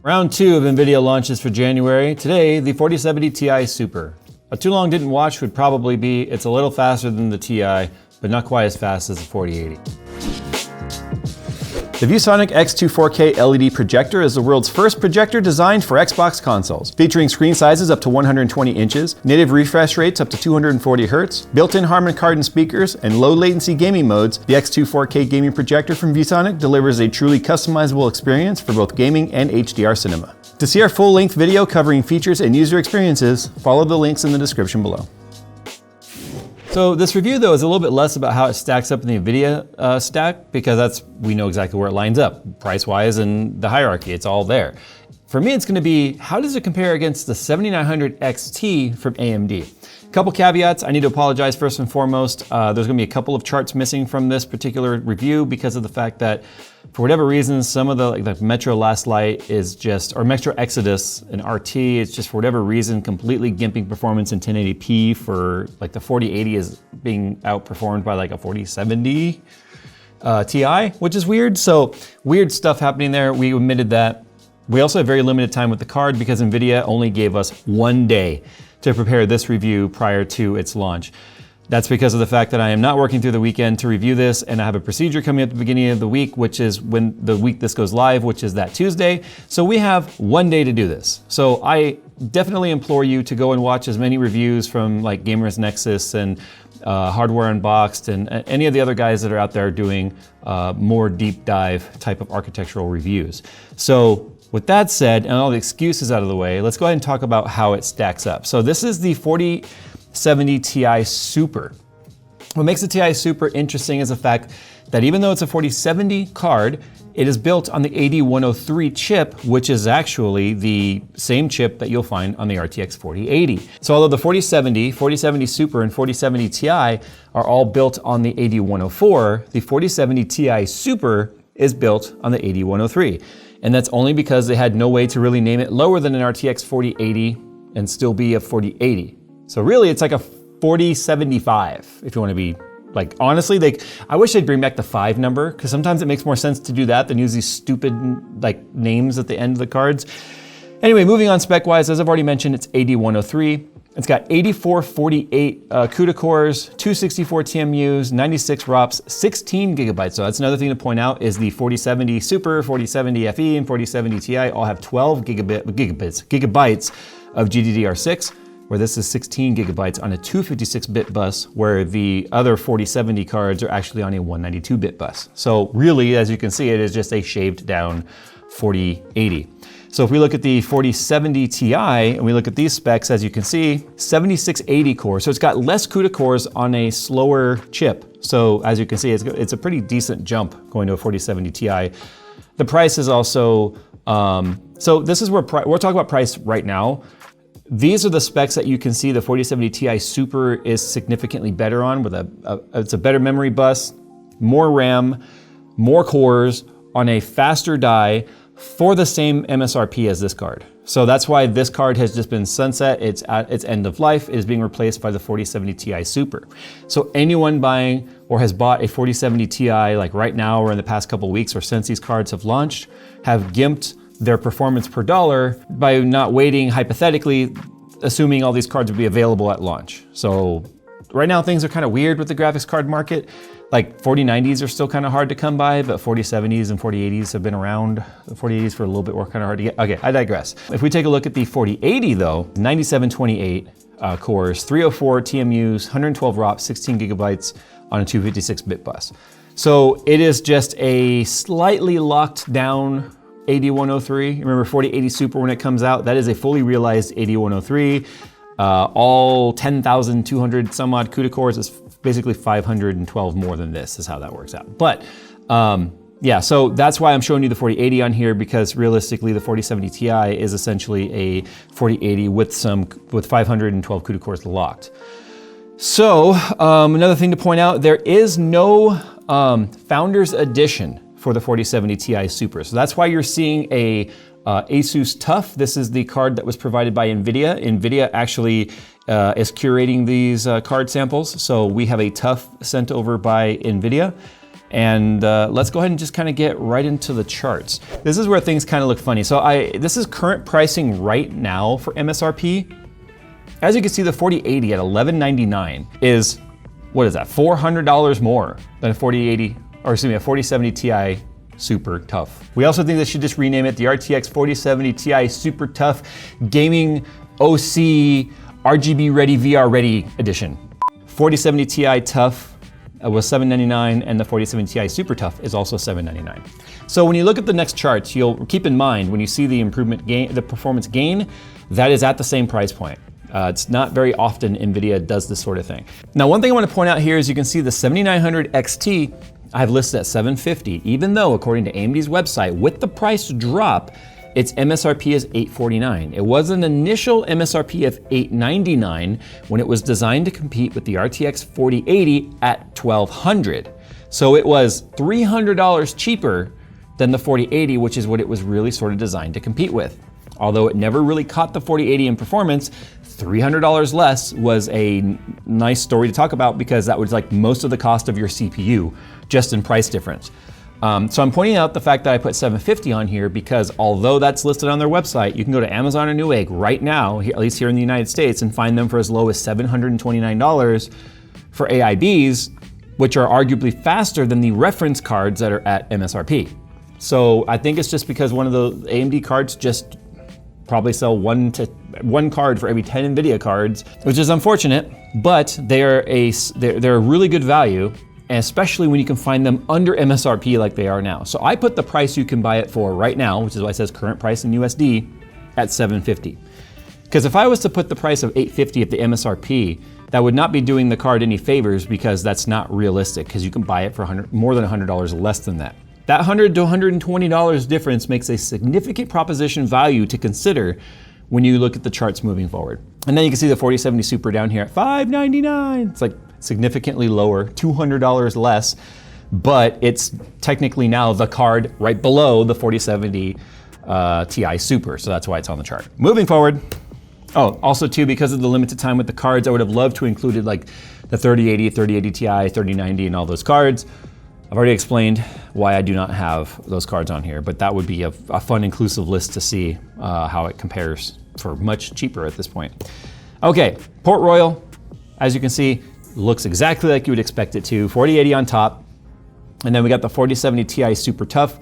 Round 2 of NVIDIA launches for January. Today, the 4070 Ti Super. A too long didn't watch would probably be it's a little faster than the Ti, but not quite as fast as the 4080. The ViewSonic X2 4K LED projector is the world's first projector designed for Xbox consoles. Featuring screen sizes up to 120 inches, native refresh rates up to 240 Hz, built-in Harman Kardon speakers, and low latency gaming modes, the X2 4K gaming projector from ViewSonic delivers a truly customizable experience for both gaming and HDR cinema. To see our full-length video covering features and user experiences, follow the links in the description below. So this review though is a little bit less about how it stacks up in the NVIDIA stack, because we know exactly where it lines up, price-wise and the hierarchy, it's all there. For me, it's gonna be, how does it compare against the 7900 XT from AMD? Couple caveats, I need to apologize first and foremost. There's gonna be a couple of charts missing from this particular review because of the fact that for whatever reason, some of the Metro Last Light is just, or Metro Exodus and RT, it's just for whatever reason completely gimping performance in 1080p for like the 4080 is being outperformed by like a 4070 Ti, which is weird. So weird stuff happening there. We admitted that. We also have very limited time with the card because NVIDIA only gave us 1 day to prepare this review prior to its launch. That's because of the fact that I am not working through the weekend to review this, and I have a procedure coming up at the beginning of the week, which is when the week this goes live, which is that Tuesday. So we have 1 day to do this. So I definitely implore you to go and watch as many reviews from like Gamers Nexus and Hardware Unboxed and any of the other guys that are out there doing more deep dive type of architectural reviews. So with that said, and all the excuses out of the way, let's go ahead and talk about how it stacks up. So this is the 4070 Ti Super. What makes the Ti Super interesting is the fact that even though it's a 4070 card, it is built on the 8103 chip, which is actually the same chip that you'll find on the RTX 4080. So although the 4070, 4070 Super, and 4070 Ti are all built on the 8104, the 4070 Ti Super is built on the 8103. And that's only because they had no way to really name it lower than an RTX 4080 and still be a 4080. So really it's like a 4075, if you want to be like, honestly, I wish they'd bring back the 5 number, because sometimes it makes more sense to do that than use these stupid like names at the end of the cards. Anyway, moving on spec-wise, as I've already mentioned, it's 8103. It's got 8448 CUDA cores, 264 TMUs, 96 ROPs, 16 gigabytes. So that's another thing to point out is the 4070 Super, 4070 FE, and 4070 Ti all have 12 gigabytes of GDDR6, where this is 16 gigabytes on a 256-bit bus, where the other 4070 cards are actually on a 192-bit bus. So really, as you can see, it is just a shaved down 4080. So if we look at the 4070 Ti and we look at these specs, as you can see, 7680 core. So it's got less CUDA cores on a slower chip. So as you can see, it's a pretty decent jump going to a 4070 Ti. The price is also, so this is where we're talking about price right now. These are the specs that you can see the 4070 Ti Super is significantly better on, with it's a better memory bus, more RAM, more cores on a faster die, for the same MSRP as this card. So that's why this card has just been sunset. It's at its end of life. It is being replaced by the 4070 Ti Super. So anyone buying or has bought a 4070 Ti like right now or in the past couple of weeks or since these cards have launched have gimped their performance per dollar by not waiting, hypothetically, assuming all these cards would be available at launch. So right now things are kind of weird with the graphics card market. Like 4090s are still kind of hard to come by, but 4070s and 4080s have been around. The 4080s for a little bit more kind of hard to get. Okay, I digress. If we take a look at the 4080 though, 9728 cores, 304 TMUs, 112 ROPs, 16 gigabytes on a 256-bit bus. So it is just a slightly locked down 8103. Remember 4080 Super when it comes out, that is a fully realized 8103. All 10,200 some odd CUDA cores is basically 512 more than this is how that works out. But yeah, so that's why I'm showing you the 4080 on here, because realistically the 4070 Ti is essentially a 4080 with 512 CUDA cores locked. So another thing to point out, there is no Founders Edition for the 4070 Ti Super. So that's why you're seeing a Asus TUF. This is the card that was provided by NVIDIA. NVIDIA actually is curating these card samples. So we have a TUF sent over by NVIDIA. And let's go ahead and just kind of get right into the charts. This is where things kind of look funny. So this is current pricing right now for MSRP. As you can see, the 4080 at $1199 is, what is that, $400 more than a 4080, or excuse me, a 4070 Ti Super Tough. We also think they should just rename it the RTX 4070 Ti Super Tough Gaming OC RGB Ready VR Ready Edition. 4070 Ti Tough was $799, and the 4070 Ti Super Tough is also $799. So when you look at the next charts, you'll keep in mind when you see the improvement gain, the performance gain, that is at the same price point. It's not very often NVIDIA does this sort of thing. Now, one thing I want to point out here is you can see the 7900 XT I've listed at $750, even though according to AMD's website, with the price drop, its MSRP is $849. It was an initial MSRP of $899 when it was designed to compete with the RTX 4080 at $1,200. So it was $300 cheaper than the 4080, which is what it was really sort of designed to compete with. Although it never really caught the 4080 in performance, $300 less was a nice story to talk about because that was like most of the cost of your CPU, just in price difference. So I'm pointing out the fact that I put $750 on here because although that's listed on their website, you can go to Amazon or Newegg right now, at least here in the United States, and find them for as low as $729 for AIBs, which are arguably faster than the reference cards that are at MSRP. So I think it's just because one of the AMD cards just probably sell one card for every 10 NVIDIA cards, which is unfortunate, but they're a really good value, and especially when you can find them under MSRP like they are now. So I put the price you can buy it for right now, which is why it says current price in USD, at $750. Because if I was to put the price of $850 at the MSRP, that would not be doing the card any favors because that's not realistic, because you can buy it for more than $100 less than that. That $100 to $120 difference makes a significant proposition value to consider when you look at the charts moving forward. And then you can see the 4070 Super down here at $599. It's like significantly lower, $200 less, but it's technically now the card right below the 4070 Ti Super, so that's why it's on the chart. Moving forward, oh, also too, because of the limited time with the cards, I would have loved to included like the 3080, 3080 Ti, 3090, and all those cards. I've already explained why I do not have those cards on here, but that would be a fun inclusive list to see how it compares for much cheaper at this point. Okay, Port Royal, as you can see, looks exactly like you would expect it to. 4080 on top, and then we got the 4070 Ti Super Tough,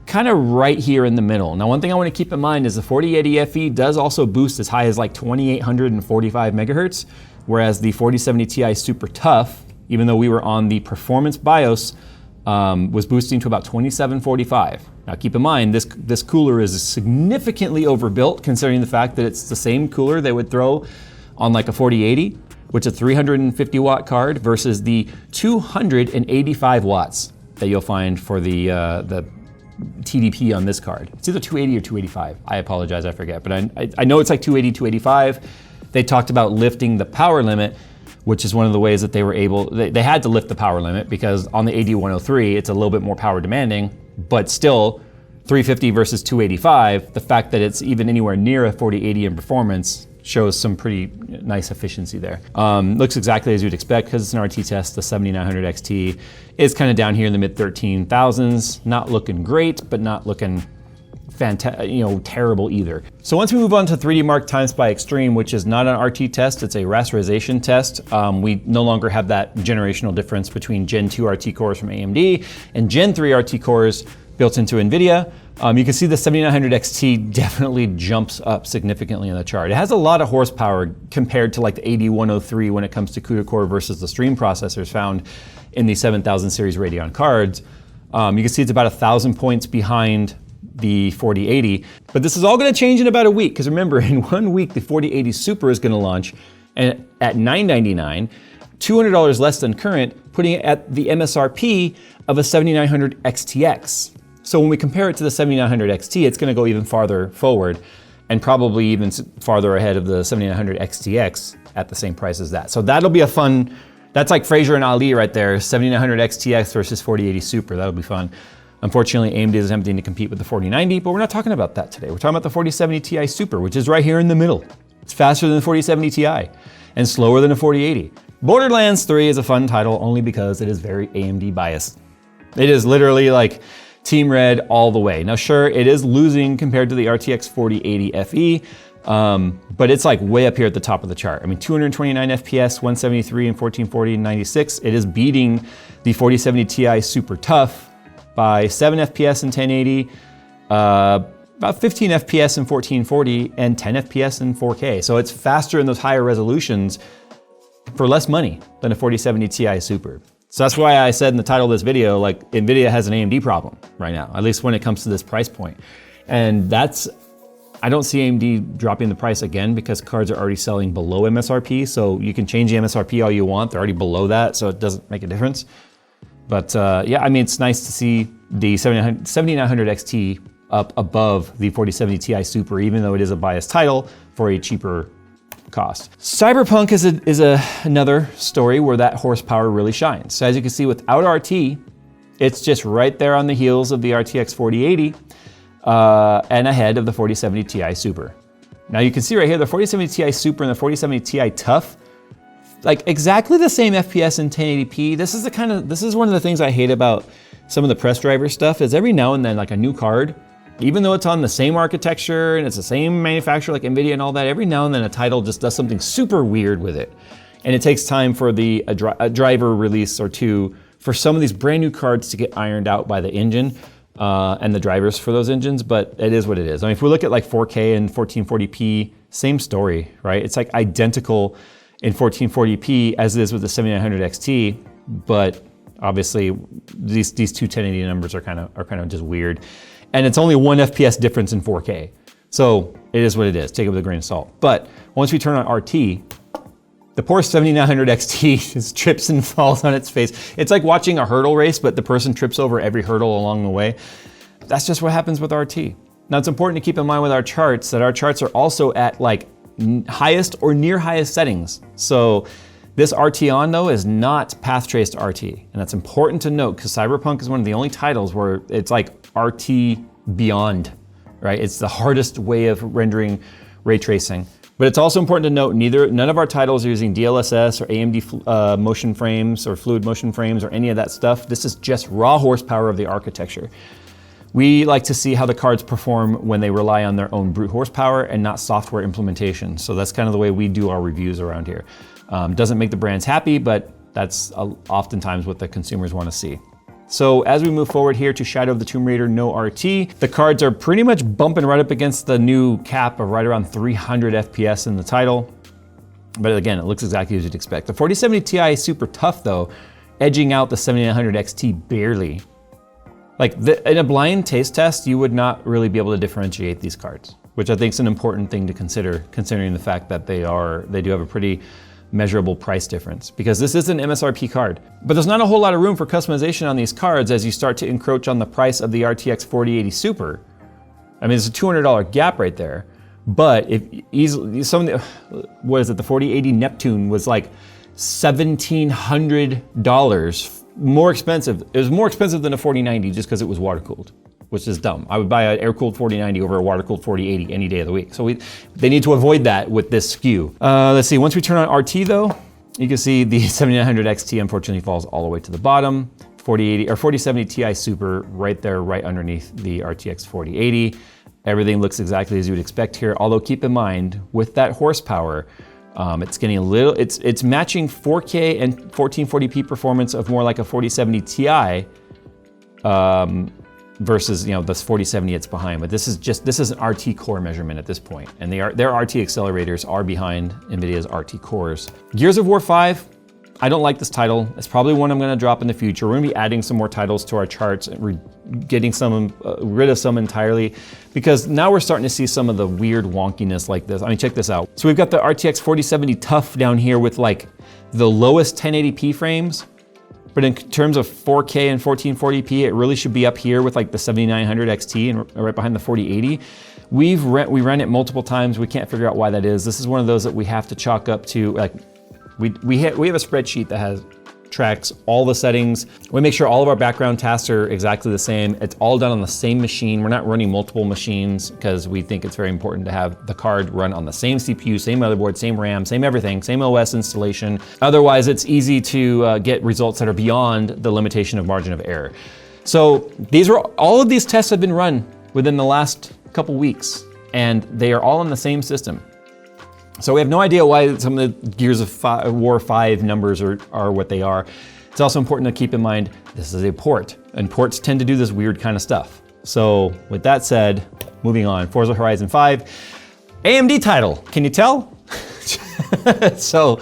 kind of right here in the middle. Now, one thing I want to keep in mind is the 4080 FE does also boost as high as like 2845 megahertz, whereas the 4070 Ti Super Tough, even though we were on the performance BIOS, was boosting to about 2745. Now keep in mind, this cooler is significantly overbuilt considering the fact that it's the same cooler they would throw on like a 4080, which is a 350 watt card versus the 285 watts that you'll find for the TDP on this card. It's either 280 or 285. I apologize, I forget, but I know it's like 280, 285. They talked about lifting the power limit, which is one of the ways that they were able, they had to lift the power limit because on the AD103, it's a little bit more power demanding, but still 350 versus 285, the fact that it's even anywhere near a 4080 in performance shows some pretty nice efficiency there. Looks exactly as you'd expect because it's an RT test. The 7900 XT is kind of down here in the mid 13,000s, not looking great, but not looking terrible either. So once we move on to 3D Mark TimeSpy Extreme, which is not an RT test, it's a rasterization test. We no longer have that generational difference between Gen 2 RT cores from AMD and Gen 3 RT cores built into NVIDIA. You can see the 7900 XT definitely jumps up significantly in the chart. It has a lot of horsepower compared to like the AD103 when it comes to CUDA core versus the stream processors found in the 7000 series Radeon cards. You can see it's about 1,000 points behind the 4080, but this is all going to change in about a week because remember, in 1 week the 4080 Super is going to launch and at $999, $200 less than current, putting it at the MSRP of a 7900 XTX. So when we compare it to the 7900 XT, it's going to go even farther forward and probably even farther ahead of the 7900 XTX at the same price as that. So that'll be a fun, that's like Fraser and Ali right there, 7900 XTX versus 4080 Super. That'll be fun. Unfortunately, AMD is attempting to compete with the 4090, but we're not talking about that today. We're talking about the 4070 Ti Super, which is right here in the middle. It's faster than the 4070 Ti and slower than a 4080. Borderlands 3 is a fun title only because it is very AMD biased. It is literally like Team Red all the way. Now, sure, it is losing compared to the RTX 4080 FE, but it's like way up here at the top of the chart. I mean, 229 FPS, 173 and 1440 and 96. It is beating the 4070 Ti Super Tough by 7 FPS in 1080, about 15 FPS in 1440, and 10 FPS in 4K. So it's faster in those higher resolutions for less money than a 4070 Ti Super. So that's why I said in the title of this video, like, NVIDIA has an AMD problem right now, at least when it comes to this price point. And I don't see AMD dropping the price again because cards are already selling below MSRP. So you can change the MSRP all you want. They're already below that, so it doesn't make a difference. But yeah, I mean, it's nice to see the 7900 XT up above the 4070 Ti Super, even though it is a biased title for a cheaper cost. Cyberpunk is another story where that horsepower really shines. So as you can see, without RT, it's just right there on the heels of the RTX 4080 and ahead of the 4070 Ti Super. Now you can see right here, the 4070 Ti Super and the 4070 Ti Tough, like exactly the same FPS in 1080p. This is one of the things I hate about some of the press driver stuff, is every now and then, like a new card, even though it's on the same architecture and it's the same manufacturer like NVIDIA and all that, every now and then a title just does something super weird with it. And it takes time for a driver release or two for some of these brand new cards to get ironed out by the engine and the drivers for those engines, but it is what it is. I mean, if we look at like 4K and 1440p, same story, right? It's like identical in 1440p as it is with the 7900 XT, but obviously these two 1080 numbers are kind of just weird. And it's only 1 FPS difference in 4K. So it is what it is, take it with a grain of salt. But once we turn on RT, the poor 7900 XT just trips and falls on its face. It's like watching a hurdle race, but the person trips over every hurdle along the way. That's just what happens with RT. Now it's important to keep in mind with our charts that our charts are also at like highest or near highest settings. So this RT on though is not path traced RT. And that's important to note because Cyberpunk is one of the only titles where it's like RT beyond, right? It's the hardest way of rendering ray tracing. But it's also important to note none of our titles are using DLSS or AMD motion frames or fluid motion frames or any of that stuff. This is just raw horsepower of the architecture. We like to see how the cards perform when they rely on their own brute horsepower and not software implementation. So that's kind of the way we do our reviews around here. Doesn't make the brands happy, but that's oftentimes what the consumers want to see. So as we move forward here to Shadow of the Tomb Raider, no RT, the cards are pretty much bumping right up against the new cap of right around 300 FPS in the title. But again, it looks exactly as you'd expect. The 4070 Ti Super Tough though, edging out the 7900 XT barely. Like in a blind taste test, you would not really be able to differentiate these cards, which I think is an important thing to consider, considering the fact that they do have a pretty measurable price difference, because this is an MSRP card. But there's not a whole lot of room for customization on these cards as you start to encroach on the price of the RTX 4080 Super. I mean, there's a $200 gap right there, but if easily, what is it, the 4080 Neptune was like $1,700 more expensive. It was more expensive than a 4090 just because it was water cooled, which is dumb. I would buy an air-cooled 4090 over a water-cooled 4080 any day of the week. So they need to avoid that with this SKU. Let's see, once we turn on RT though, you can see the 7900 XT unfortunately falls all the way to the bottom. 4070 Ti Super right there, right underneath the RTX 4080. Everything looks exactly as you would expect here. Although keep in mind, with that horsepower, it's getting a little, it's matching 4K and 1440p performance of more like a 4070 Ti, versus this 4070 it's behind. But this is an RT core measurement at this point, and their RT accelerators are behind NVIDIA's RT cores. Gears of War 5, I don't like this title. It's probably one I'm going to drop in the future. We're going to be adding some more titles to our charts, and we're getting some rid of some entirely, because now we're starting to see some of the weird wonkiness like this. I mean, check this out. So we've got the RTX 4070 Tough down here with like the lowest 1080p frames. But in terms of 4K and 1440p, it really should be up here with like the 7900 XT and right behind the 4080. We ran it multiple times. We can't figure out why that is. This is one of those that we have to chalk up to, like, we have a spreadsheet that tracks all the settings. We make sure all of our background tasks are exactly the same. It's all done on the same machine. We're not running multiple machines because we think it's very important to have the card run on the same CPU, same motherboard, same RAM, same everything, same OS installation. Otherwise, it's easy to get results that are beyond the limitation of margin of error. So all of these tests have been run within the last couple weeks, and they are all on the same system. So we have no idea why some of the Gears of War 5 numbers are what they are. It's also important to keep in mind, this is a port, and ports tend to do this weird kind of stuff. So with that said, moving on, Forza Horizon 5, AMD title, can you tell? So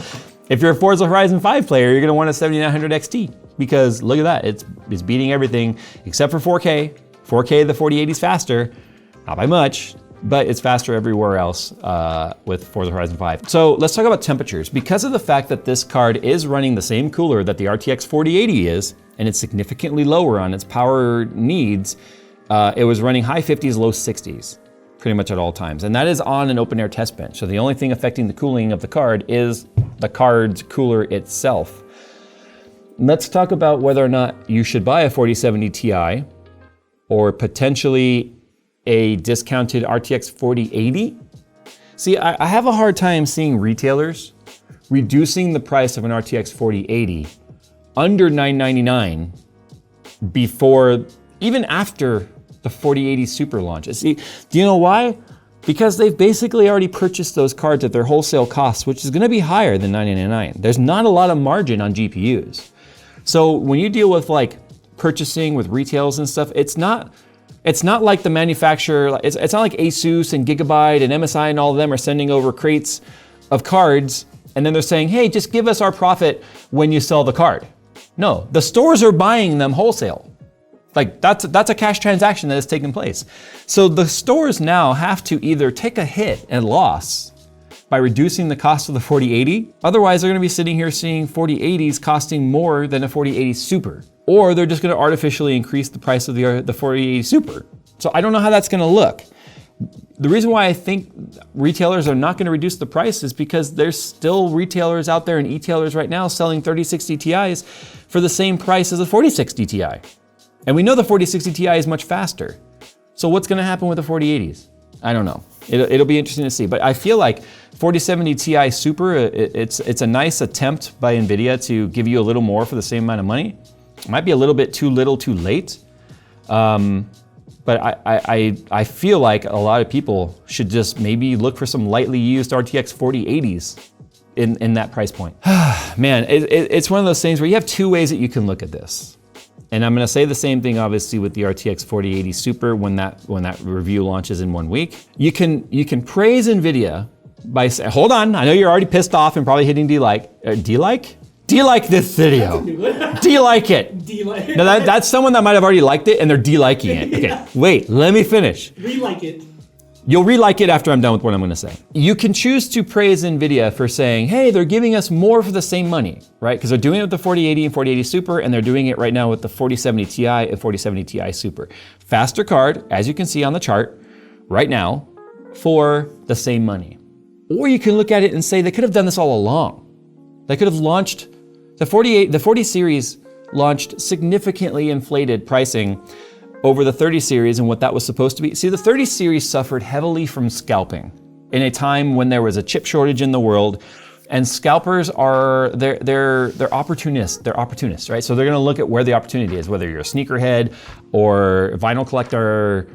if you're a Forza Horizon 5 player, you're gonna want a 7900 XT, because look at that, it's beating everything except for 4K. 4K, the 4080 is faster, not by much, but it's faster everywhere else with Forza Horizon 5. So let's talk about temperatures. Because of the fact that this card is running the same cooler that the RTX 4080 is, and it's significantly lower on its power needs, it was running high 50s, low 60s, pretty much at all times. And that is on an open air test bench. So the only thing affecting the cooling of the card is the card's cooler itself. Let's talk about whether or not you should buy a 4070 Ti or potentially a discounted RTX 4080. See, I have a hard time seeing retailers reducing the price of an RTX 4080 under $999 before, even after the 4080 Super launch. See, do you know why? Because they've basically already purchased those cards at their wholesale costs, which is gonna be higher than $999. There's not a lot of margin on GPUs. So when you deal with like purchasing with retails and stuff, it's not like the manufacturer, it's not like Asus and Gigabyte and MSI and all of them are sending over crates of cards and then they're saying, hey, just give us our profit when you sell the card. No, the stores are buying them wholesale. Like that's a cash transaction that has taken place. So the stores now have to either take a hit and loss by reducing the cost of the 4080. Otherwise, they're gonna be sitting here seeing 4080s costing more than a 4080 Super. Or they're just gonna artificially increase the price of the 4080 Super. So I don't know how that's gonna look. The reason why I think retailers are not gonna reduce the price is because there's still retailers out there and e-tailers right now selling 3060 Ti's for the same price as a 4060 Ti. And we know the 4060 Ti is much faster. So what's gonna happen with the 4080s? I don't know. It'll be interesting to see. But I feel like 4070 Ti Super, it's a nice attempt by NVIDIA to give you a little more for the same amount of money. It might be a little bit too little too late. But I feel like a lot of people should just maybe look for some lightly used RTX 4080s in that price point. Man, it's one of those things where you have two ways that you can look at this. And I'm gonna say the same thing obviously with the RTX 4080 Super when that review launches in 1 week. You can praise NVIDIA by saying, hold on, I know you're already pissed off and probably hitting D-like. D-like? D-like this video. D-like it. D-like. Now that's someone that might have already liked it and they're D-liking it. Okay, yeah. Wait, let me finish. Re-like it. You'll re-like it after I'm done with what I'm gonna say. You can choose to praise NVIDIA for saying, hey, they're giving us more for the same money, right? Because they're doing it with the 4080 and 4080 Super, and they're doing it right now with the 4070 Ti and 4070 Ti Super. Faster card, as you can see on the chart, right now, for the same money. Or you can look at it and say they could have done this all along. They could have launched, the 40 series launched significantly inflated pricing over the 30 series and what that was supposed to be. See, the 30 series suffered heavily from scalping in a time when there was a chip shortage in the world, and scalpers are, they're opportunists. They're opportunists, right? So they're gonna look at where the opportunity is, whether you're a sneakerhead or vinyl collector,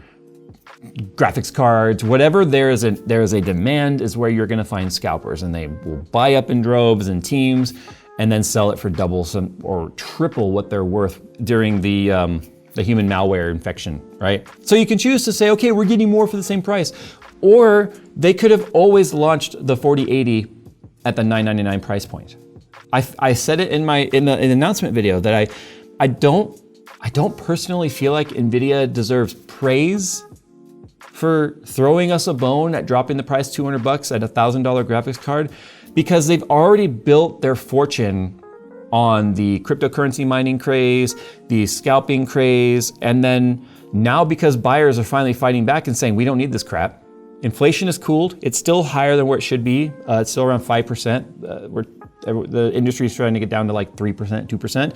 graphics cards, whatever there is a demand is where you're gonna find scalpers, and they will buy up in droves and teams and then sell it for double or triple what they're worth during the human malware infection, right? So you can choose to say, okay, we're getting more for the same price. Or they could have always launched the 4080 at the $999 price point. I said it in the announcement video that I don't personally feel like NVIDIA deserves praise for throwing us a bone at dropping the price $200 at a $1,000 graphics card, because they've already built their fortune on the cryptocurrency mining craze, the scalping craze, and then now because buyers are finally fighting back and saying, we don't need this crap. Inflation is cooled. It's still higher than where it should be. It's still around 5%. The industry is trying to get down to like 3%, 2%.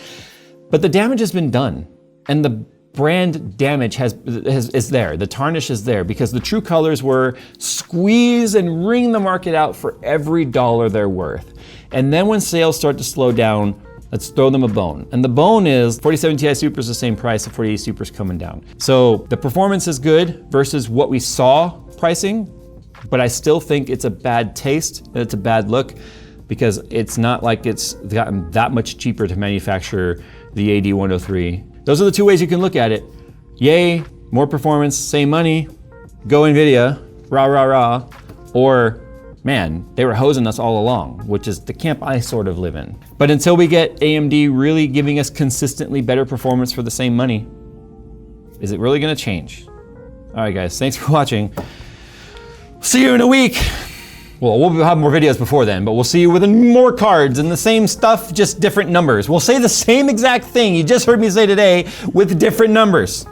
But the damage has been done. And the brand damage is there. The tarnish is there because the true colors were squeeze and wring the market out for every dollar they're worth. And then when sales start to slow down, Let's throw them a bone. And the bone is 4070 Ti Super is the same price, the 4080 Super is coming down. So the performance is good versus what we saw pricing, but I still think it's a bad taste and it's a bad look because it's not like it's gotten that much cheaper to manufacture the AD103. Those are the two ways you can look at it. Yay, more performance, same money, go NVIDIA, rah, rah, rah. Or, man, they were hosing us all along, which is the camp I sort of live in. But until we get AMD really giving us consistently better performance for the same money, is it really gonna change? All right, guys, thanks for watching. See you in a week. Well, we'll have more videos before then, but we'll see you with more cards and the same stuff, just different numbers. We'll say the same exact thing you just heard me say today with different numbers.